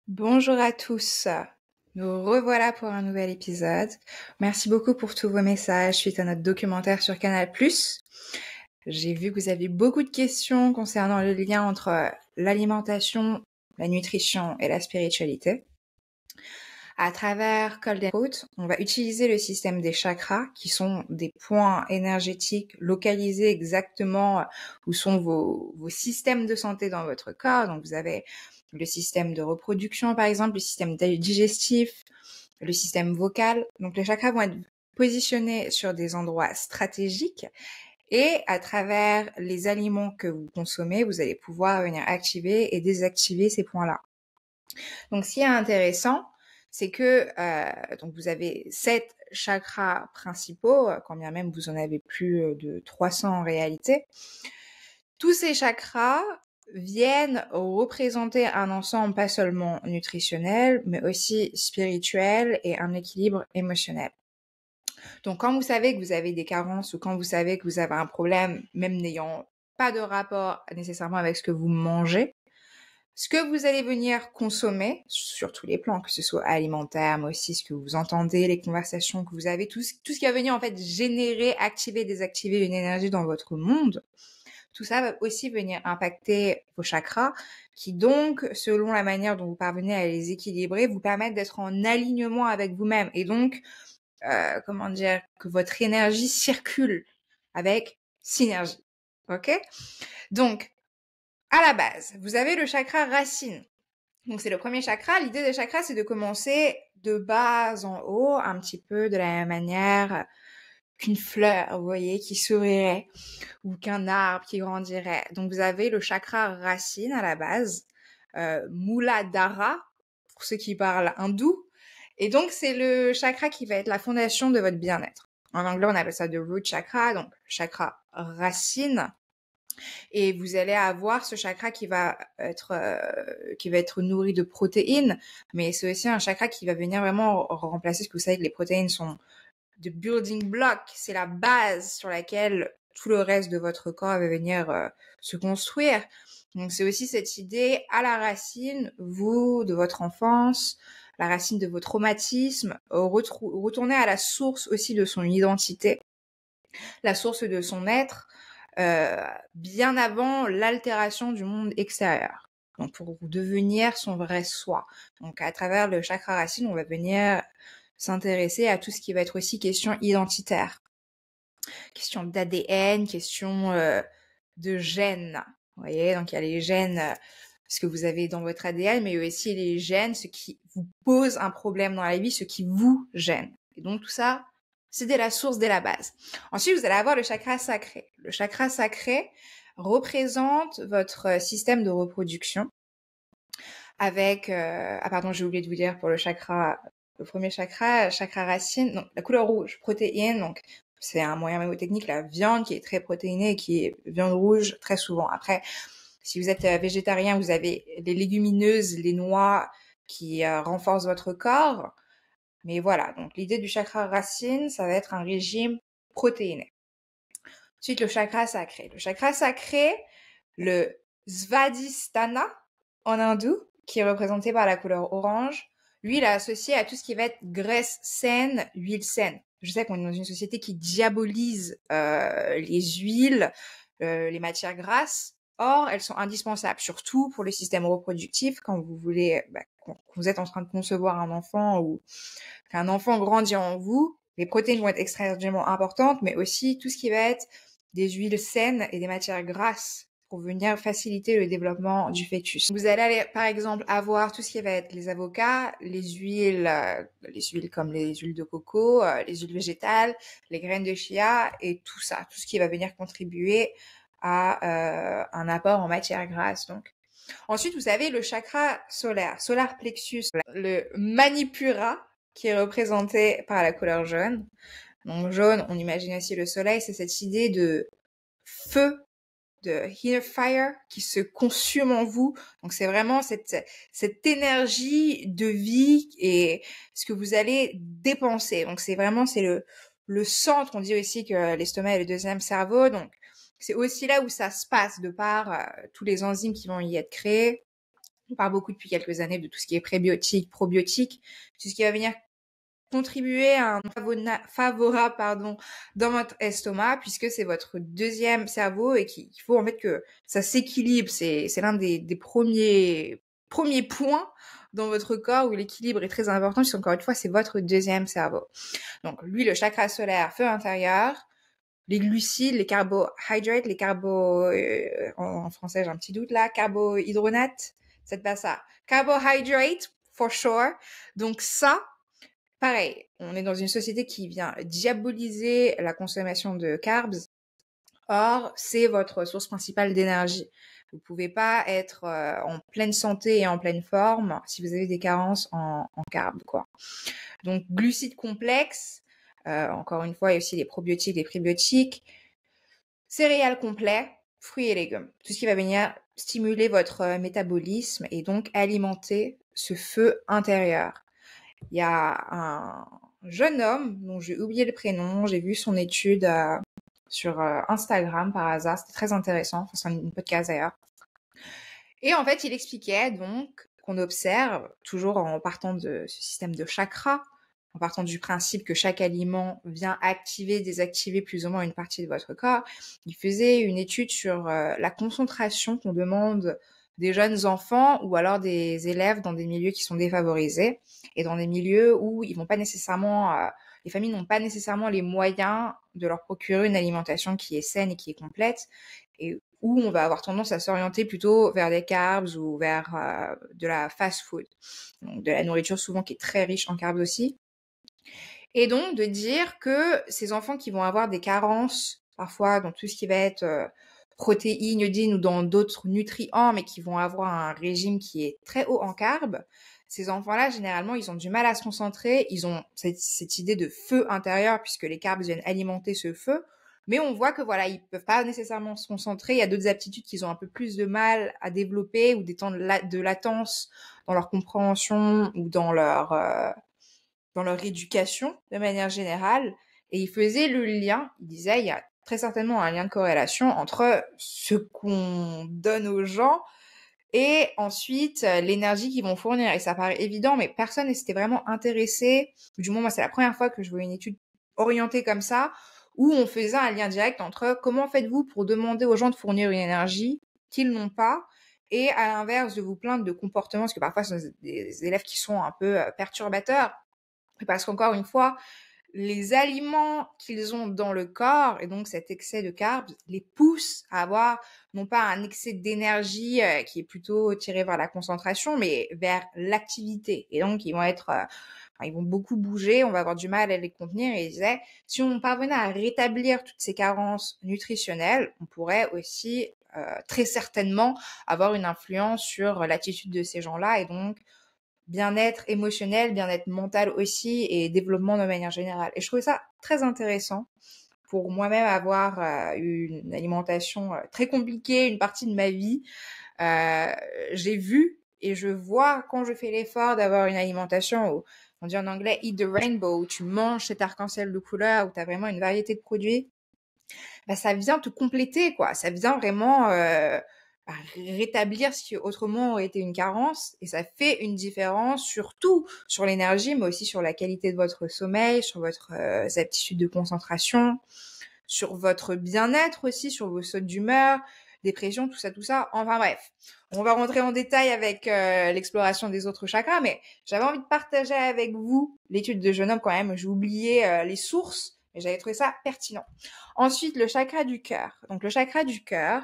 Bonjour à tous, nous revoilà pour un nouvel épisode. Merci beaucoup pour tous vos messages suite à notre documentaire sur Canal+. J'ai vu que vous avez beaucoup de questions concernant le lien entre l'alimentation, la nutrition et la spiritualité. À travers Golden Root, on va utiliser le système des chakras, qui sont des points énergétiques localisés exactement où sont vos systèmes de santé dans votre corps. Donc vous avez le système de reproduction, par exemple, le système digestif, le système vocal. Donc les chakras vont être positionnés sur des endroits stratégiques et à travers les aliments que vous consommez, vous allez pouvoir venir activer et désactiver ces points-là. Donc ce qui est intéressant, c'est que donc vous avez 7 chakras principaux, quand bien même vous en avez plus de 300 en réalité. Tous ces chakras viennent représenter un ensemble pas seulement nutritionnel, mais aussi spirituel et un équilibre émotionnel. Donc quand vous savez que vous avez des carences ou quand vous savez que vous avez un problème, même n'ayant pas de rapport nécessairement avec ce que vous mangez, ce que vous allez venir consommer, sur tous les plans, que ce soit alimentaire, mais aussi ce que vous entendez, les conversations que vous avez, tout ce qui va venir en fait générer, activer, désactiver une énergie dans votre monde, tout ça va aussi venir impacter vos chakras, qui donc, selon la manière dont vous parvenez à les équilibrer, vous permettent d'être en alignement avec vous-même. Et donc, que votre énergie circule avec synergie. Ok? Donc, à la base, vous avez le chakra racine. Donc, c'est le premier chakra. L'idée des chakras, c'est de commencer de bas en haut, un petit peu de la même manière qu'une fleur, vous voyez, qui sourirait, ou qu'un arbre qui grandirait. Donc, vous avez le chakra racine à la base, Muladhara, pour ceux qui parlent hindou. Et donc, c'est le chakra qui va être la fondation de votre bien-être. En anglais, on appelle ça de root chakra, donc chakra racine. Et vous allez avoir ce chakra qui va être nourri de protéines, mais c'est aussi un chakra qui va venir vraiment remplacer, ce que vous savez que les protéines sont de building block, c'est la base sur laquelle tout le reste de votre corps va venir se construire. Donc c'est aussi cette idée à la racine, vous, de votre enfance, la racine de vos traumatismes, retourner à la source aussi de son identité, la source de son être, bien avant l'altération du monde extérieur. Donc pour devenir son vrai soi. Donc à travers le chakra racine, on va venir s'intéresser à tout ce qui va être aussi question identitaire. Question d'ADN, question de gènes. Vous voyez, donc il y a les gènes, ce que vous avez dans votre ADN, mais aussi les gènes, ce qui vous pose un problème dans la vie, ce qui vous gêne. Et donc tout ça, c'est dès la source, dès la base. Ensuite, vous allez avoir le chakra sacré. Le chakra sacré représente votre système de reproduction avec... pardon, j'ai oublié de vous dire pour le premier chakra racine, donc la couleur rouge, protéine, donc c'est un moyen mémotechnique, la viande qui est très protéinée et qui est viande rouge très souvent. Après, si vous êtes végétarien, vous avez les légumineuses, les noix qui renforcent votre corps. Mais voilà, donc l'idée du chakra racine, ça va être un régime protéiné. Ensuite, le chakra sacré. Le chakra sacré, le Svadhisthana en hindou, qui est représenté par la couleur orange, lui, il est associé à tout ce qui va être graisse saine, huile saine. Je sais qu'on est dans une société qui diabolise les huiles, les matières grasses. Or, elles sont indispensables, surtout pour le système reproductif, quand vous voulez, quand vous êtes en train de concevoir un enfant ou qu'un enfant grandit en vous. Les protéines vont être extrêmement importantes, mais aussi tout ce qui va être des huiles saines et des matières grasses pour venir faciliter le développement du fœtus. Vous allez par exemple avoir tout ce qui va être les avocats, les huiles comme les huiles de coco, les huiles végétales, les graines de chia et tout ça, tout ce qui va venir contribuer à un apport en matière grasse. Donc, ensuite vous avez le chakra solaire, solar plexus, le manipura qui est représenté par la couleur jaune. Donc jaune, on imagine aussi le soleil, c'est cette idée de feu, de inner fire qui se consume en vous. Donc c'est vraiment cette énergie de vie et ce que vous allez dépenser. Donc c'est le centre. On dit aussi que l'estomac est le deuxième cerveau. Donc c'est aussi là où ça se passe de par tous les enzymes qui vont y être créés, On parle beaucoup depuis quelques années de tout ce qui est prébiotique, probiotique, tout ce qui va venir contribuer à un favorable dans votre estomac, puisque c'est votre deuxième cerveau et qu'il faut en fait que ça s'équilibre. C'est l'un des premiers points dans votre corps où l'équilibre est très important, puisque encore une fois, c'est votre deuxième cerveau. Donc lui, le chakra solaire, feu intérieur, les glucides, les carbohydrates, en français j'ai un petit doute là, carbohydrates, c'est pas ça. Carbohydrate, for sure. Donc ça, pareil, on est dans une société qui vient diaboliser la consommation de carbs. Or, c'est votre source principale d'énergie. Vous pouvez pas être en pleine santé et en pleine forme si vous avez des carences en carbs, quoi. Donc, glucides complexes, encore une fois, il y a aussi les probiotiques, les prébiotiques, céréales complets, fruits et légumes. Tout ce qui va venir stimuler votre métabolisme et donc alimenter ce feu intérieur. Il y a un jeune homme dont j'ai oublié le prénom, j'ai vu son étude sur Instagram par hasard, c'était très intéressant, enfin, c'est une podcast d'ailleurs. Et en fait, il expliquait donc qu'on observe, toujours en partant de ce système de chakras, en partant du principe que chaque aliment vient activer, désactiver plus ou moins une partie de votre corps, il faisait une étude sur la concentration qu'on demande des jeunes enfants ou alors des élèves dans des milieux qui sont défavorisés et dans des milieux où ils vont pas nécessairement, les familles n'ont pas nécessairement les moyens de leur procurer une alimentation qui est saine et qui est complète, et où on va avoir tendance à s'orienter plutôt vers des carbs ou vers de la fast food, donc de la nourriture souvent qui est très riche en carbs aussi. Et donc de dire que ces enfants qui vont avoir des carences parfois dans tout ce qui va être protéines, iodine ou dans d'autres nutriments, mais qui vont avoir un régime qui est très haut en carbs, ces enfants-là, généralement, ils ont du mal à se concentrer, ils ont cette idée de feu intérieur puisque les carbs viennent alimenter ce feu, mais on voit que voilà, ils peuvent pas nécessairement se concentrer, il y a d'autres aptitudes qu'ils ont un peu plus de mal à développer ou des temps de latence dans leur compréhension ou dans leur éducation de manière générale. Et il faisait le lien, il disait, il y a très certainement un lien de corrélation entre ce qu'on donne aux gens et ensuite l'énergie qu'ils vont fournir. Et ça paraît évident, mais personne ne s'était vraiment intéressé, du moins moi c'est la première fois que je vois une étude orientée comme ça, où on faisait un lien direct entre comment faites-vous pour demander aux gens de fournir une énergie qu'ils n'ont pas, et à l'inverse de vous plaindre de comportements, parce que parfois ce sont des élèves qui sont un peu perturbateurs, parce qu'encore une fois, les aliments qu'ils ont dans le corps, et donc cet excès de carbs, les poussent à avoir non pas un excès d'énergie qui est plutôt tiré vers la concentration, mais vers l'activité. Et donc, ils vont beaucoup bouger, on va avoir du mal à les contenir. Et ils disaient, si on parvenait à rétablir toutes ces carences nutritionnelles, on pourrait aussi très certainement avoir une influence sur l'attitude de ces gens-là, et donc bien-être émotionnel, bien-être mental aussi, et développement de manière générale. Et je trouvais ça très intéressant pour moi-même avoir une alimentation très compliquée une partie de ma vie. J'ai vu et je vois quand je fais l'effort d'avoir une alimentation où on dit en anglais eat the rainbow, où tu manges cet arc-en-ciel de couleurs, où tu as vraiment une variété de produits, bah, ça vient te compléter, quoi. Ça vient vraiment rétablir ce qui autrement aurait été une carence, et ça fait une différence surtout sur l'énergie, mais aussi sur la qualité de votre sommeil, sur votre aptitude de concentration, sur votre bien-être aussi, sur vos sautes d'humeur, dépression, tout ça, tout ça. Enfin bref, on va rentrer en détail avec l'exploration des autres chakras, mais j'avais envie de partager avec vous l'étude de jeune homme quand même. J'ai oublié les sources, mais j'avais trouvé ça pertinent. Ensuite, le chakra du cœur. Donc le chakra du cœur,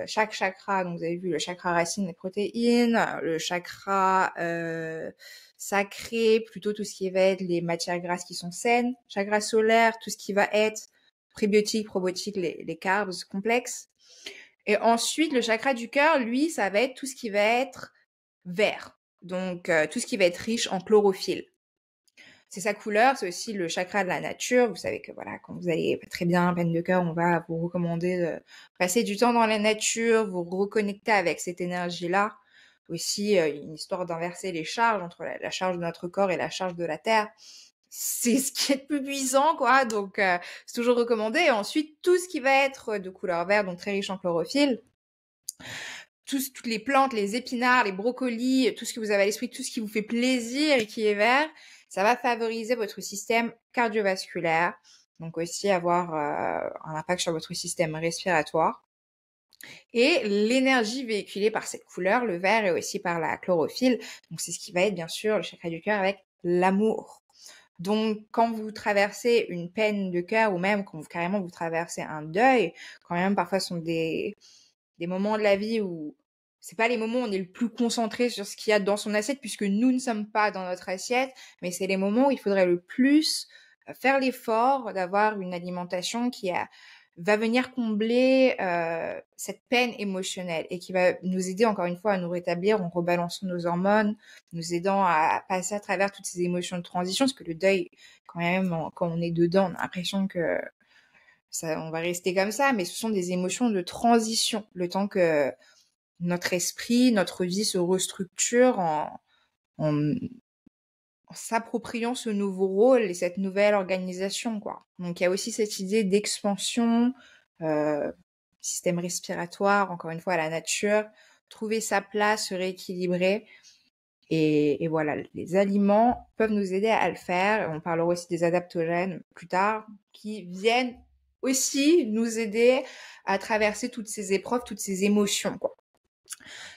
chaque chakra, donc vous avez vu le chakra racine, les protéines, le chakra sacré, plutôt tout ce qui va être les matières grasses qui sont saines, chakra solaire, tout ce qui va être prébiotiques, probiotiques, les carbs complexes. Et ensuite, le chakra du cœur, lui, ça va être tout ce qui va être vert, donc tout ce qui va être riche en chlorophylle. C'est sa couleur, c'est aussi le chakra de la nature. Vous savez que voilà, quand vous allez pas très bien, peine de cœur, on va vous recommander de passer du temps dans la nature, vous reconnecter avec cette énergie-là. Aussi, une histoire d'inverser les charges entre la charge de notre corps et la charge de la terre. C'est ce qui est le plus puissant, quoi. Donc, c'est toujours recommandé. Et ensuite, tout ce qui va être de couleur verte, donc très riche en chlorophylle. toutes les plantes, les épinards, les brocolis, tout ce que vous avez à l'esprit, tout ce qui vous fait plaisir et qui est vert, ça va favoriser votre système cardiovasculaire, donc aussi avoir un impact sur votre système respiratoire. Et l'énergie véhiculée par cette couleur, le vert, et aussi par la chlorophylle, donc c'est ce qui va être bien sûr le chakra du cœur avec l'amour. Donc, quand vous traversez une peine de cœur ou même quand carrément vous traversez un deuil, quand même parfois ce sont des moments de la vie où c'est pas les moments où on est le plus concentré sur ce qu'il y a dans son assiette puisque nous ne sommes pas dans notre assiette, mais c'est les moments où il faudrait le plus faire l'effort d'avoir une alimentation qui va venir combler cette peine émotionnelle et qui va nous aider encore une fois à nous rétablir en rebalançant nos hormones, nous aidant à passer à travers toutes ces émotions de transition, parce que le deuil, quand même, quand on est dedans, on a l'impression que on va rester comme ça, mais ce sont des émotions de transition, le temps que notre esprit, notre vie se restructure en s'appropriant ce nouveau rôle et cette nouvelle organisation, quoi. Donc il y a aussi cette idée d'expansion, système respiratoire, encore une fois, la nature, trouver sa place, se rééquilibrer. Et voilà, les aliments peuvent nous aider à le faire. On parlera aussi des adaptogènes plus tard, qui viennent aussi nous aider à traverser toutes ces épreuves, toutes ces émotions, quoi.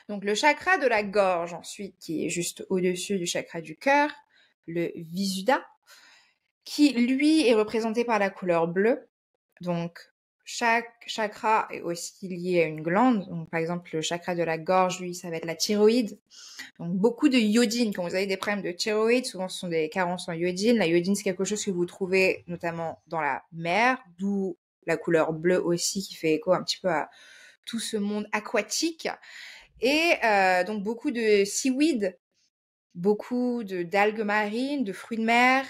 Donc le chakra de la gorge, ensuite, qui est juste au-dessus du chakra du cœur, le Visuddha, qui lui est représenté par la couleur bleue. Donc chaque chakra est aussi lié à une glande. Donc par exemple le chakra de la gorge, lui, ça va être la thyroïde. Donc beaucoup de iodine. Quand vous avez des problèmes de thyroïde, souvent ce sont des carences en iodine. La iodine, c'est quelque chose que vous trouvez notamment dans la mer, d'où la couleur bleue aussi, qui fait écho un petit peu à tout ce monde aquatique. Et donc beaucoup de seaweed, beaucoup d'algues marines, de fruits de mer,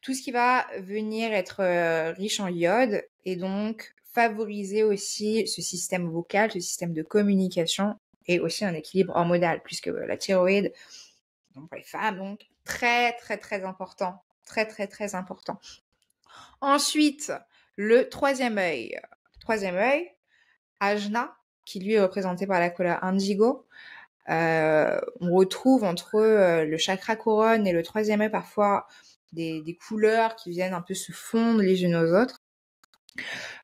tout ce qui va venir être riche en iode et donc favoriser aussi ce système vocal, ce système de communication et aussi un équilibre hormonal, puisque la thyroïde, donc pour les femmes, donc très très très important, très très très important. Ensuite, le troisième œil, Ajna, qui lui est représenté par la couleur indigo. On retrouve entre le chakra couronne et le troisième œil parfois des couleurs qui viennent un peu se fondre les unes aux autres.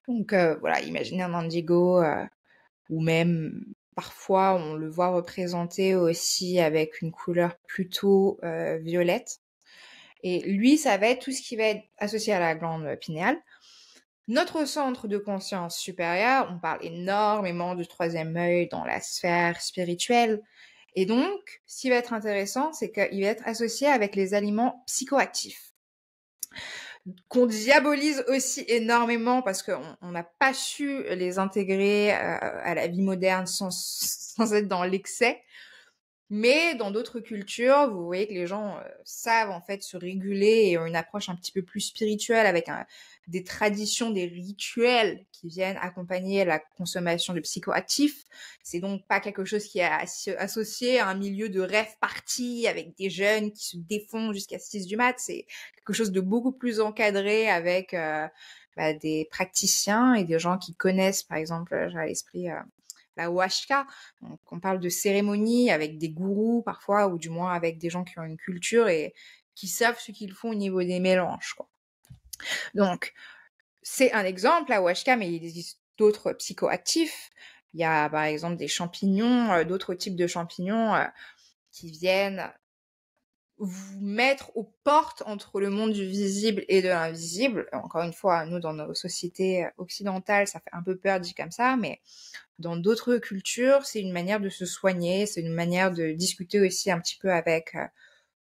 Donc voilà, imaginez un indigo ou même parfois on le voit représenté aussi avec une couleur plutôt violette. Et lui, ça va être tout ce qui va être associé à la glande pinéale. Notre centre de conscience supérieure, on parle énormément du troisième œil dans la sphère spirituelle. Et donc, ce qui va être intéressant, c'est qu'il va être associé avec les aliments psychoactifs, qu'on diabolise aussi énormément parce qu'on n'a pas su les intégrer à la vie moderne sans être dans l'excès. Mais dans d'autres cultures, vous voyez que les gens savent en fait se réguler et ont une approche un petit peu plus spirituelle avec des traditions, des rituels qui viennent accompagner la consommation de psychoactifs. C'est donc pas quelque chose qui est associé à un milieu de rêve party avec des jeunes qui se défont jusqu'à 6 du mat. C'est quelque chose de beaucoup plus encadré avec des praticiens et des gens qui connaissent, par exemple, j'ai à l'esprit la Huasca. Donc, on parle de cérémonies avec des gourous parfois, ou du moins avec des gens qui ont une culture et qui savent ce qu'ils font au niveau des mélanges, quoi. Donc, c'est un exemple, la Huasca, mais il existe d'autres psychoactifs. Il y a par exemple des champignons, d'autres types de champignons qui viennent vous mettre aux portes entre le monde du visible et de l'invisible. Encore une fois, nous, dans nos sociétés occidentales, ça fait un peu peur dit comme ça, mais dans d'autres cultures, c'est une manière de se soigner, c'est une manière de discuter aussi un petit peu avec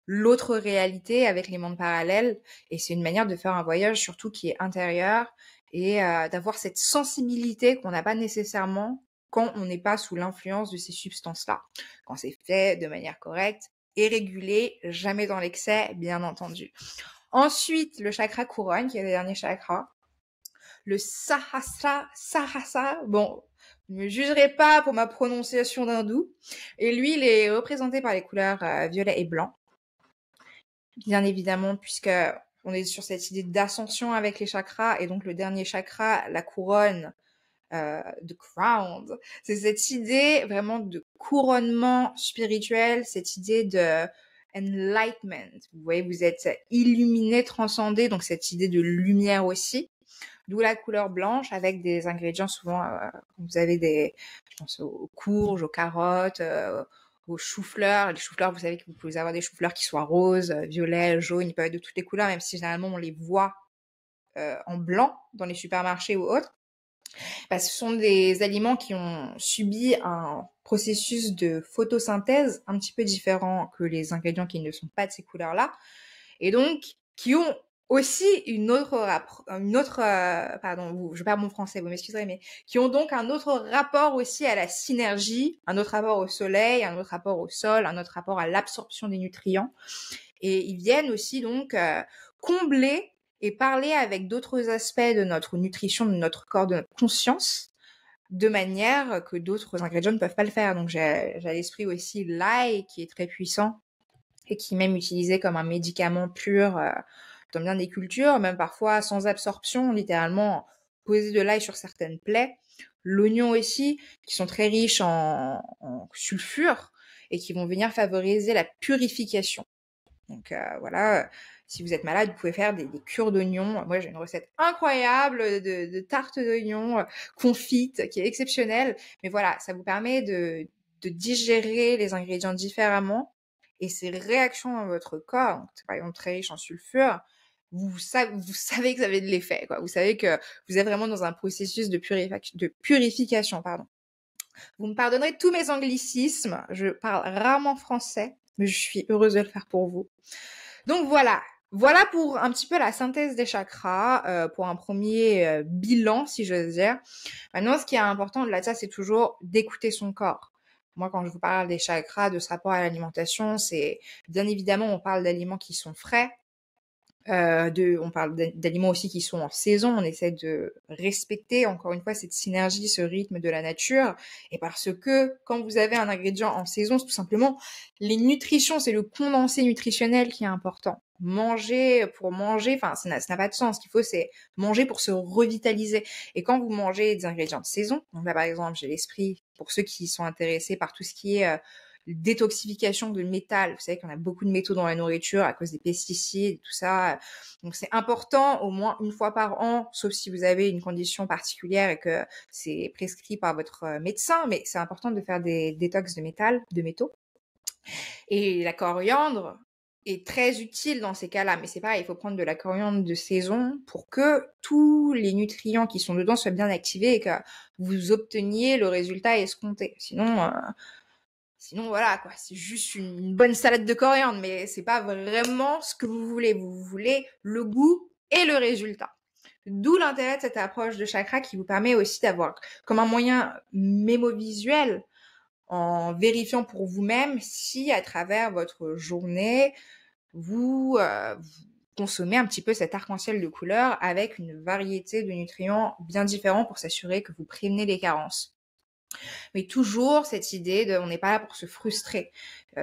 l'autre réalité, avec les mondes parallèles, et c'est une manière de faire un voyage surtout qui est intérieur et d'avoir cette sensibilité qu'on n'a pas nécessairement quand on n'est pas sous l'influence de ces substances-là. Quand c'est fait de manière correcte et régulée, jamais dans l'excès, bien entendu. Ensuite, le chakra couronne, qui est le dernier chakra. Le Sahasrara, bon, ne me jugerez pas pour ma prononciation d'hindou. Et lui, il est représenté par les couleurs violet et blanc. Bien évidemment, puisque on est sur cette idée d'ascension avec les chakras, et donc le dernier chakra, la couronne, the crown, c'est cette idée vraiment de couronnement spirituel, cette idée de enlightenment. Vous voyez, vous êtes illuminé, transcendé, donc cette idée de lumière aussi. D'où la couleur blanche avec des ingrédients souvent, vous avez je pense aux courges, aux carottes, aux choux-fleurs. Les choux-fleurs, vous savez que vous pouvez avoir des choux-fleurs qui soient roses, violets, jaunes, ils peuvent être de toutes les couleurs, même si généralement on les voit en blanc dans les supermarchés ou autres. Ce sont des aliments qui ont subi un processus de photosynthèse un petit peu différent que les ingrédients qui ne sont pas de ces couleurs-là, et donc qui ont aussi je perds mon français, vous m'excuserez, mais qui ont donc un autre rapport aussi à la synergie, un autre rapport au soleil, un autre rapport au sol, un autre rapport à l'absorption des nutriments, et ils viennent aussi donc combler et parler avec d'autres aspects de notre nutrition, de notre corps, de notre conscience, de manière que d'autres ingrédients ne peuvent pas le faire. Donc j'ai à l'esprit aussi l'ail qui est très puissant et qui est même utilisé comme un médicament pur dans bien des cultures, même parfois sans absorption, littéralement poser de l'ail sur certaines plaies. L'oignon aussi, qui sont très riches en sulfure et qui vont venir favoriser la purification. Donc voilà, si vous êtes malade, vous pouvez faire des cures d'oignons. Moi, j'ai une recette incroyable de tarte d'oignons confite qui est exceptionnelle. Mais voilà, ça vous permet de digérer les ingrédients différemment et ces réactions dans votre corps, donc, par exemple très riche en sulfure, vous savez que ça avait de l'effet, quoi. Vous savez que vous êtes vraiment dans un processus de purification, pardon. Vous me pardonnerez tous mes anglicismes, je parle rarement français, mais je suis heureuse de le faire pour vous. Donc voilà pour un petit peu la synthèse des chakras, pour un premier bilan, si j'ose dire. Maintenant, ce qui est important au-delà de ça, c'est toujours d'écouter son corps. Moi, quand je vous parle des chakras, de ce rapport à l'alimentation, c'est bien évidemment, on parle d'aliments qui sont frais, on parle d'aliments aussi qui sont en saison, on essaie de respecter encore une fois cette synergie, ce rythme de la nature, et parce que quand vous avez un ingrédient en saison, c'est tout simplement les nutritions, c'est le condensé nutritionnel qui est important. Manger pour manger, ça n'a pas de sens. Ce qu'il faut, c'est manger pour se revitaliser. Et quand vous mangez des ingrédients de saison, donc là par exemple, j'ai l'esprit pour ceux qui sont intéressés par tout ce qui est détoxification de métal. Vous savez qu'on a beaucoup de métaux dans la nourriture à cause des pesticides et tout ça. Donc c'est important au moins une fois par an, sauf si vous avez une condition particulière et que c'est prescrit par votre médecin, mais c'est important de faire des détox de métaux. Et la coriandre est très utile dans ces cas-là, mais c'est pareil, il faut prendre de la coriandre de saison pour que tous les nutriments qui sont dedans soient bien activés et que vous obteniez le résultat escompté. Sinon, voilà, quoi, c'est juste une bonne salade de coriandre, mais c'est pas vraiment ce que vous voulez. Vous voulez le goût et le résultat. D'où l'intérêt de cette approche de chakra qui vous permet aussi d'avoir comme un moyen mémovisuel en vérifiant pour vous-même si à travers votre journée, vous consommez un petit peu cet arc-en-ciel de couleurs avec une variété de nutriments bien différents pour s'assurer que vous prévenez les carences. Mais toujours cette idée de on n'est pas là pour se frustrer.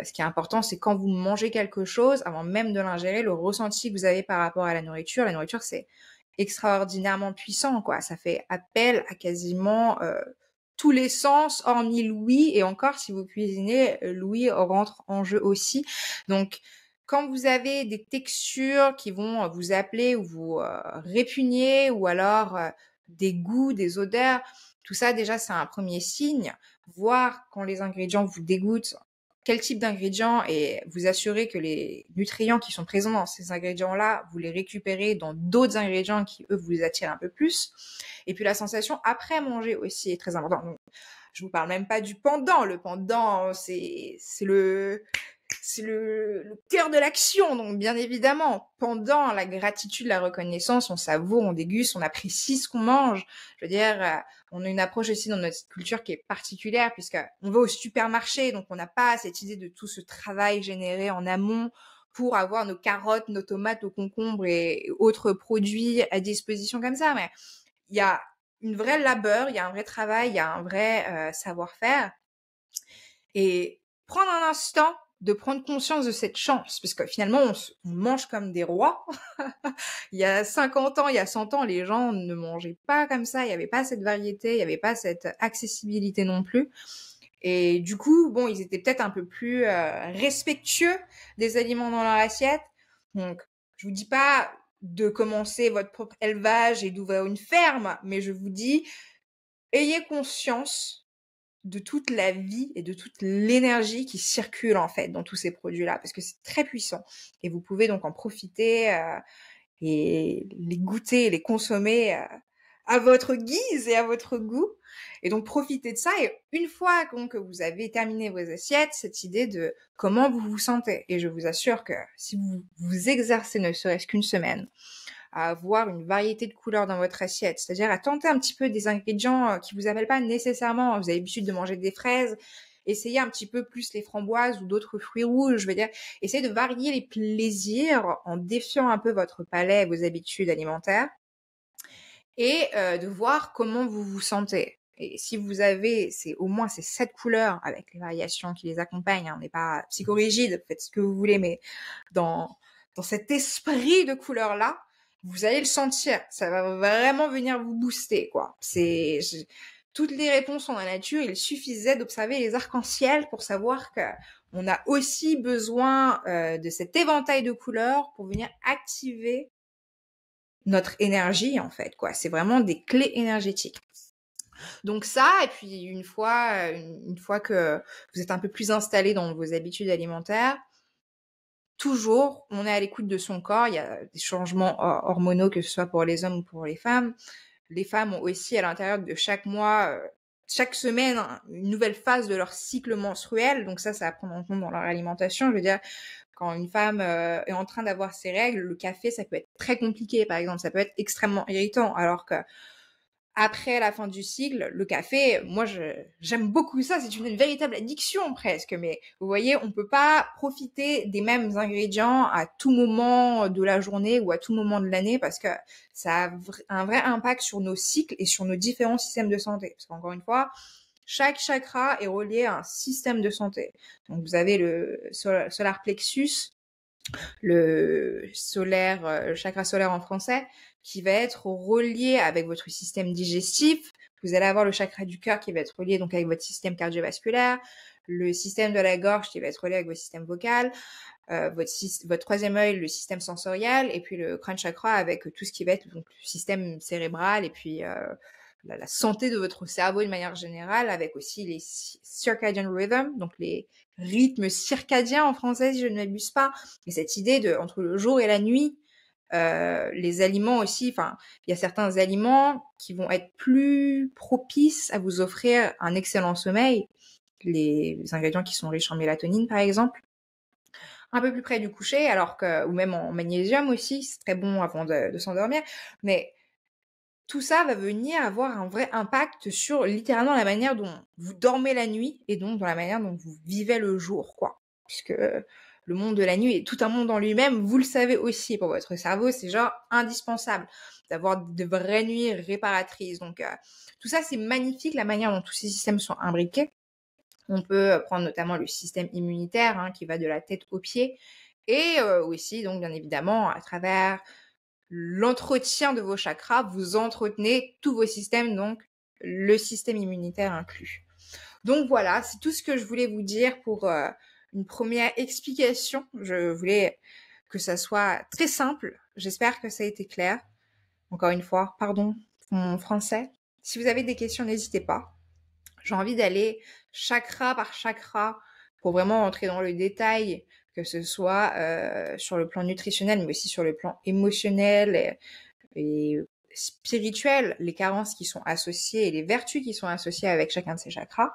Ce qui est important, c'est quand vous mangez quelque chose, avant même de l'ingérer, le ressenti que vous avez par rapport à la nourriture. La nourriture, c'est extraordinairement puissant, quoi. Ça fait appel à quasiment tous les sens, hormis l'ouïe, et encore, si vous cuisinez, l'ouïe rentre en jeu aussi. Donc, quand vous avez des textures qui vont vous appeler ou vous répugner, ou alors des goûts, des odeurs, tout ça, déjà, c'est un premier signe. Voir quand les ingrédients vous dégoûtent, quel type d'ingrédients, et vous assurer que les nutriments qui sont présents dans ces ingrédients-là, vous les récupérez dans d'autres ingrédients qui, eux, vous attirent un peu plus. Et puis la sensation après manger aussi est très importante. Donc, je vous parle même pas du pendant. Le pendant, c'est le cœur de l'action. Donc, bien évidemment, pendant la gratitude, la reconnaissance, on savoure, on déguste, on apprécie ce qu'on mange. Je veux dire, on a une approche aussi dans notre culture qui est particulière puisque on va au supermarché, donc on n'a pas cette idée de tout ce travail généré en amont pour avoir nos carottes, nos tomates, nos concombres et autres produits à disposition comme ça. Mais il y a une vraie labeur, il y a un vrai travail, il y a un vrai savoir-faire. Et prendre un instant de prendre conscience de cette chance, parce que finalement, on mange comme des rois. Il y a 50 ans, il y a 100 ans, les gens ne mangeaient pas comme ça, il n'y avait pas cette variété, il n'y avait pas cette accessibilité non plus. Et du coup, bon, ils étaient peut-être un peu plus respectueux des aliments dans leur assiette. Donc, je vous dis pas de commencer votre propre élevage et d'ouvrir une ferme, mais je vous dis, ayez conscience de toute la vie et de toute l'énergie qui circule en fait dans tous ces produits-là, parce que c'est très puissant. Et vous pouvez donc en profiter et les goûter et les consommer à votre guise et à votre goût. Et donc profitez de ça. Et une fois que vous avez terminé vos assiettes, cette idée de comment vous vous sentez. Et je vous assure que si vous vous exercez ne serait-ce qu'une semaine à avoir une variété de couleurs dans votre assiette, c'est-à-dire à tenter un petit peu des ingrédients qui vous appellent pas nécessairement, vous avez l'habitude de manger des fraises, essayez un petit peu plus les framboises ou d'autres fruits rouges, je veux dire, essayez de varier les plaisirs en défiant un peu votre palais et vos habitudes alimentaires et de voir comment vous vous sentez. Et si vous avez au moins ces 7 couleurs avec les variations qui les accompagnent, hein, on n'est pas psychorigide, faites ce que vous voulez, mais dans cet esprit de couleurs-là, vous allez le sentir. Ça va vraiment venir vous booster, quoi. Toutes les réponses sont dans la nature. Il suffisait d'observer les arcs-en-ciel pour savoir que on a aussi besoin de cet éventail de couleurs pour venir activer notre énergie, en fait, quoi. C'est vraiment des clés énergétiques. Donc ça, et puis une fois que vous êtes un peu plus installé dans vos habitudes alimentaires, toujours, on est à l'écoute de son corps. Il y a des changements hormonaux, que ce soit pour les hommes ou pour les femmes. Les femmes ont aussi à l'intérieur de chaque mois, chaque semaine, une nouvelle phase de leur cycle menstruel. Donc ça va prendre en compte dans leur alimentation. Je veux dire, quand une femme est en train d'avoir ses règles, le café, ça peut être très compliqué, par exemple. Ça peut être extrêmement irritant. Alors que après la fin du cycle, le café, moi, j'aime beaucoup ça. C'est une véritable addiction presque. Mais vous voyez, on peut pas profiter des mêmes ingrédients à tout moment de la journée ou à tout moment de l'année parce que ça a un vrai impact sur nos cycles et sur nos différents systèmes de santé. Parce qu'encore une fois, chaque chakra est relié à un système de santé. Donc, vous avez le solar plexus, le chakra solaire en français, qui va être relié avec votre système digestif. Vous allez avoir le chakra du cœur qui va être relié donc avec votre système cardiovasculaire, le système de la gorge qui va être relié avec votre système vocal, votre troisième œil, le système sensoriel, et puis le crâne chakra avec tout ce qui va être donc le système cérébral et puis la santé de votre cerveau de manière générale, avec aussi les circadian rhythm, donc les rythmes circadiens en français si je ne m'abuse pas, et cette idée de entre le jour et la nuit, les aliments aussi, enfin, il y a certains aliments qui vont être plus propices à vous offrir un excellent sommeil, les ingrédients qui sont riches en mélatonine par exemple, un peu plus près du coucher, alors que, ou même en magnésium aussi, c'est très bon avant de s'endormir, mais tout ça va venir avoir un vrai impact sur littéralement la manière dont vous dormez la nuit et donc dans la manière dont vous vivez le jour, quoi. Puisque le monde de la nuit est tout un monde en lui-même, vous le savez aussi, pour votre cerveau, c'est genre indispensable d'avoir de vraies nuits réparatrices. Donc tout ça, c'est magnifique, la manière dont tous ces systèmes sont imbriqués. On peut prendre notamment le système immunitaire, hein, qui va de la tête aux pieds, et aussi, donc bien évidemment, à travers l'entretien de vos chakras, vous entretenez tous vos systèmes, donc le système immunitaire inclus. Donc voilà, c'est tout ce que je voulais vous dire pour une première explication. Je voulais que ça soit très simple. J'espère que ça a été clair. Encore une fois, pardon pour mon français. Si vous avez des questions, n'hésitez pas. J'ai envie d'aller chakra par chakra pour vraiment entrer dans le détail, que ce soit sur le plan nutritionnel, mais aussi sur le plan émotionnel et spirituel, les carences qui sont associées et les vertus qui sont associées avec chacun de ces chakras.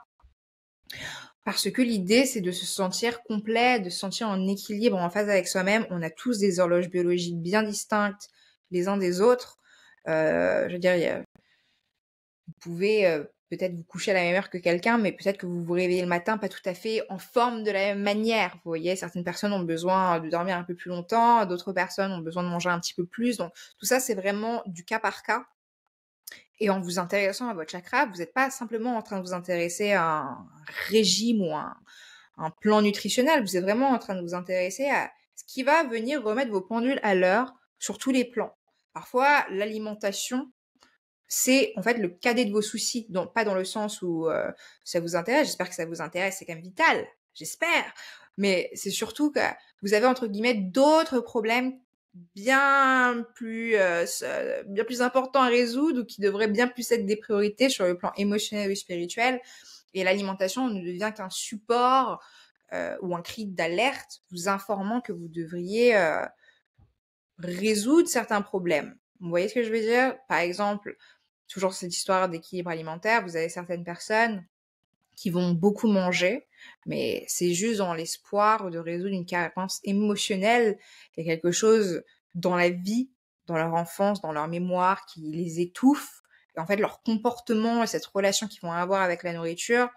Parce que l'idée, c'est de se sentir complet, de se sentir en équilibre, en phase avec soi-même. On a tous des horloges biologiques bien distinctes les uns des autres. Je veux dire, vous pouvez peut-être vous coucher à la même heure que quelqu'un, mais peut-être que vous vous réveillez le matin pas tout à fait en forme de la même manière. Vous voyez, certaines personnes ont besoin de dormir un peu plus longtemps, d'autres personnes ont besoin de manger un petit peu plus. Donc tout ça, c'est vraiment du cas par cas. Et en vous intéressant à votre chakra, vous n'êtes pas simplement en train de vous intéresser à un régime ou un plan nutritionnel, vous êtes vraiment en train de vous intéresser à ce qui va venir remettre vos pendules à l'heure sur tous les plans. Parfois, l'alimentation c'est en fait le cadet de vos soucis, donc pas dans le sens où ça vous intéresse. J'espère que ça vous intéresse, c'est quand même vital, j'espère. Mais c'est surtout que vous avez entre guillemets d'autres problèmes bien plus importants à résoudre ou qui devraient bien plus être des priorités sur le plan émotionnel ou spirituel. Et l'alimentation ne devient qu'un support ou un cri d'alerte vous informant que vous devriez résoudre certains problèmes. Vous voyez ce que je veux dire? Par exemple, toujours cette histoire d'équilibre alimentaire, vous avez certaines personnes qui vont beaucoup manger, mais c'est juste dans l'espoir de résoudre une carence émotionnelle. Il y a quelque chose dans la vie, dans leur enfance, dans leur mémoire qui les étouffe. Et en fait, leur comportement et cette relation qu'ils vont avoir avec la nourriture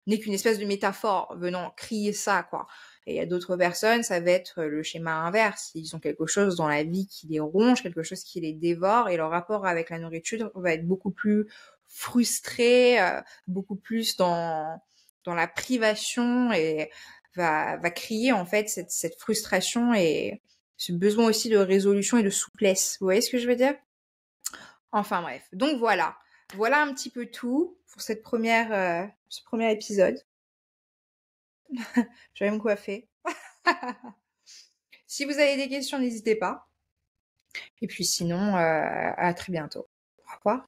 n'est qu'une espèce de métaphore venant crier ça, quoi. Et il y a d'autres personnes, ça va être le schéma inverse. Ils ont quelque chose dans la vie qui les ronge, quelque chose qui les dévore, et leur rapport avec la nourriture va être beaucoup plus frustré, beaucoup plus dans la privation, et va crier en fait cette frustration et ce besoin aussi de résolution et de souplesse. Vous voyez ce que je veux dire? Enfin bref. Donc voilà. Voilà un petit peu tout pour ce premier épisode. Je vais me coiffer. Si vous avez des questions, n'hésitez pas. Et puis sinon, à très bientôt. Au revoir.